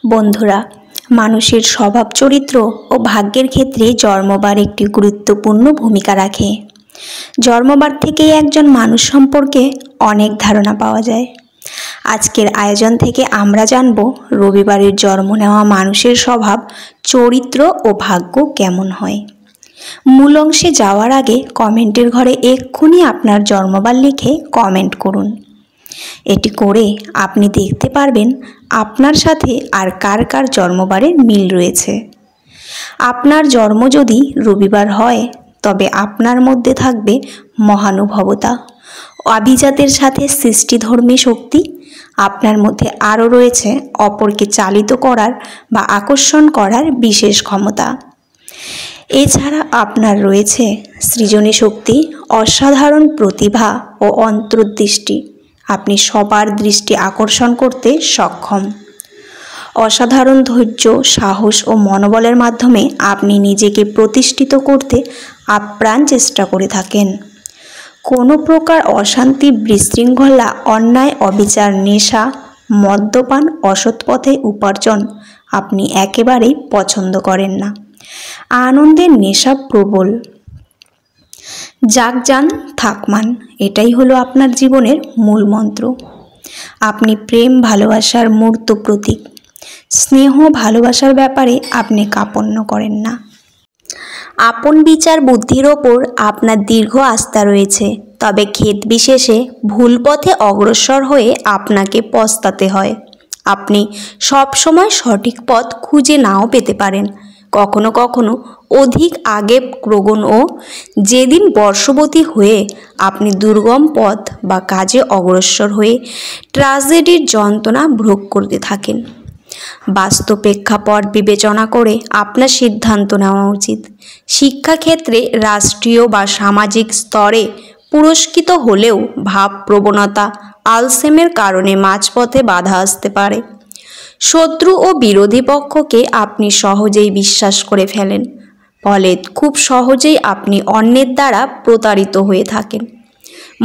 বন্ধুরা, মানুষের স্বভাব চরিত্র ও ভাগ্যের ক্ষেত্রে জন্মবার একটি গুরুত্বপূর্ণ ভূমিকা রাখে। জন্মবার থেকেই একজন মানুষ সম্পর্কে অনেক ধারণা পাওয়া যায়। আজকের আয়োজন থেকে আমরা জানব রবিবারের জন্ম নেওয়া মানুষের স্বভাব, চরিত্র ও ভাগ্য কেমন হয়। মূল অংশে যাওয়ার আগে কমেন্টের ঘরে এক্ষুনি আপনার জন্মবার লিখে কমেন্ট করুন। এটি করে আপনি দেখতে পারবেন আপনার সাথে আর কার কার জন্মবারের মিল রয়েছে। আপনার জন্ম যদি রবিবার হয় তবে আপনার মধ্যে থাকবে মহানুভবতা, আভিজাতের সাথে সৃষ্টিধর্মী শক্তি। আপনার মধ্যে আরও রয়েছে অপরকে চালিত করার বা আকর্ষণ করার বিশেষ ক্ষমতা। এছাড়া আপনার রয়েছে সৃজনী শক্তি, অসাধারণ প্রতিভা ও অন্তর্দৃষ্টি। আপনি সবার দৃষ্টি আকর্ষণ করতে সক্ষম। অসাধারণ ধৈর্য, সাহস ও মনোবলের মাধ্যমে আপনি নিজেকে প্রতিষ্ঠিত করতে আপ্রাণ চেষ্টা করে থাকেন। কোনো প্রকার অশান্তি, বিশৃঙ্খলা, অন্যায়, অবিচার, নেশা, মদ্যপান, অসৎ পথে উপার্জন আপনি একেবারেই পছন্দ করেন না। আনন্দের নেশা প্রবল। যান থাকমান, এটাই হলো আপনার জীবনের মূল মন্ত্র। আপনি প্রেম ভালোবাসার মূর্ত প্রতীক। স্নেহ ভালোবাসার ব্যাপারে আপনি কার্পণ্য করেন না। আপন বিচার বুদ্ধির ওপর আপনার দীর্ঘ আস্থা রয়েছে, তবে ক্ষেত বিশেষে ভুল পথে অগ্রসর হয়ে আপনাকে পস্তাতে হয়। আপনি সব সময় সঠিক পথ খুঁজে নাও পেতে পারেন। কখনো কখনো অধিক আগে গ্রহণ ও যেদিন বর্ষবতী হয়ে আপনি দুর্গম পথ বা কাজে অগ্রসর হয়ে ট্র্যাজেডির যন্ত্রণা ভোগ করতে থাকেন। বাস্তব প্রেক্ষাপট বিবেচনা করে আপনার সিদ্ধান্ত নেওয়া উচিত। শিক্ষাক্ষেত্রে, রাষ্ট্রীয় বা সামাজিক স্তরে পুরস্কৃত হলেও ভাবপ্রবণতা, আলসেমের কারণে মাঝপথে বাধা আসতে পারে। শত্রু ও বিরোধী পক্ষকে আপনি সহজেই বিশ্বাস করে ফেলেন, ফলে খুব সহজেই আপনি অন্যের দ্বারা প্রতারিত হয়ে থাকেন।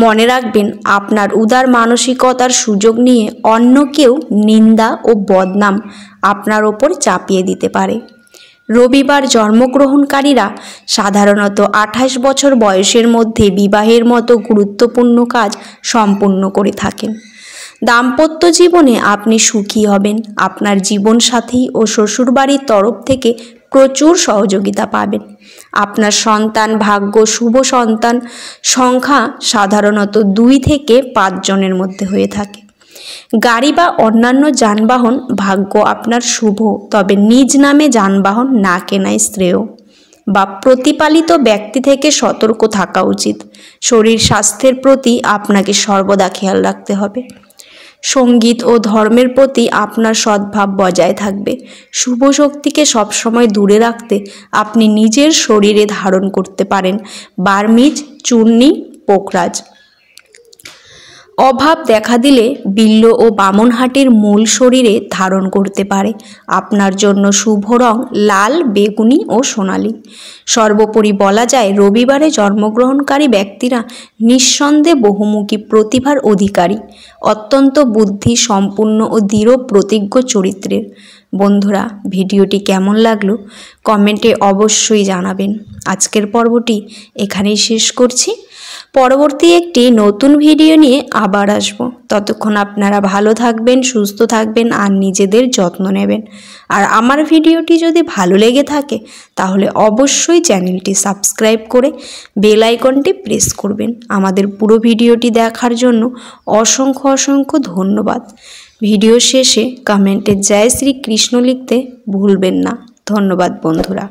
মনে রাখবেন, আপনার উদার মানসিকতার সুযোগ নিয়ে অন্য কেউ নিন্দা ও বদনাম আপনার ওপর চাপিয়ে দিতে পারে। রবিবার জন্মগ্রহণকারীরা সাধারণত 28 বছর বয়সের মধ্যে বিবাহের মতো গুরুত্বপূর্ণ কাজ সম্পূর্ণ করে থাকেন। দাম্পত্য জীবনে আপনি সুখী হবেন। আপনার জীবনসাথী ও শ্বশুরবাড়ির তরফ থেকে প্রচুর সহযোগিতা পাবেন। আপনার সন্তান ভাগ্য শুভ সন্তান সংখ্যা সাধারণত 2 থেকে 5 জনের মধ্যে হয়ে থাকে। গাড়ি বা অন্যান্য যানবাহন ভাগ্য আপনার শুভ, তবে নিজ নামে যানবাহন না কেনাই শ্রেয়। বা প্রতিপালিত ব্যক্তি থেকে সতর্ক থাকা উচিত। শরীর স্বাস্থ্যের প্রতি আপনাকে সর্বদা খেয়াল রাখতে হবে। সঙ্গীত ও ধর্মের প্রতি আপনার সদ্ভাব বজায় থাকবে। শুভ শক্তিকে সবসময় দূরে রাখতে আপনি নিজের শরীরে ধারণ করতে পারেন বার্মিজ চূর্ণী পোখরাজ। অভাব দেখা দিলে বিল্ল ও বামনহাটির মূল শরীরে ধারণ করতে পারে। আপনার জন্য শুভ রং লাল, বেগুনি ও সোনালী। সর্বোপরি বলা যায়, রবিবারে জন্মগ্রহণকারী ব্যক্তিরা নিঃসন্দেহে বহুমুখী প্রতিভার অধিকারী, অত্যন্ত বুদ্ধি সম্পন্ন ও দৃঢ় প্রতিজ্ঞ চরিত্রের। বন্ধুরা, ভিডিওটি কেমন লাগলো কমেন্টে অবশ্যই জানাবেন। আজকের পর্বটি এখানেই শেষ করছি। পরবর্তী একটি নতুন ভিডিও নিয়ে আবার আসব। ততক্ষণ আপনারা ভালো থাকবেন, সুস্থ থাকবেন আর নিজেদের যত্ন নেবেন। আর আমার ভিডিওটি যদি ভালো লেগে থাকে তাহলে অবশ্যই চ্যানেলটি সাবস্ক্রাইব করে বেল আইকনটি প্রেস করবেন। আমাদের পুরো ভিডিওটি দেখার জন্য অসংখ্য ধন্যবাদ। ভিডিও শেষে কমেন্টে জয় শ্রী কৃষ্ণ লিখতে ভুলবেন না। ধন্যবাদ বন্ধুরা।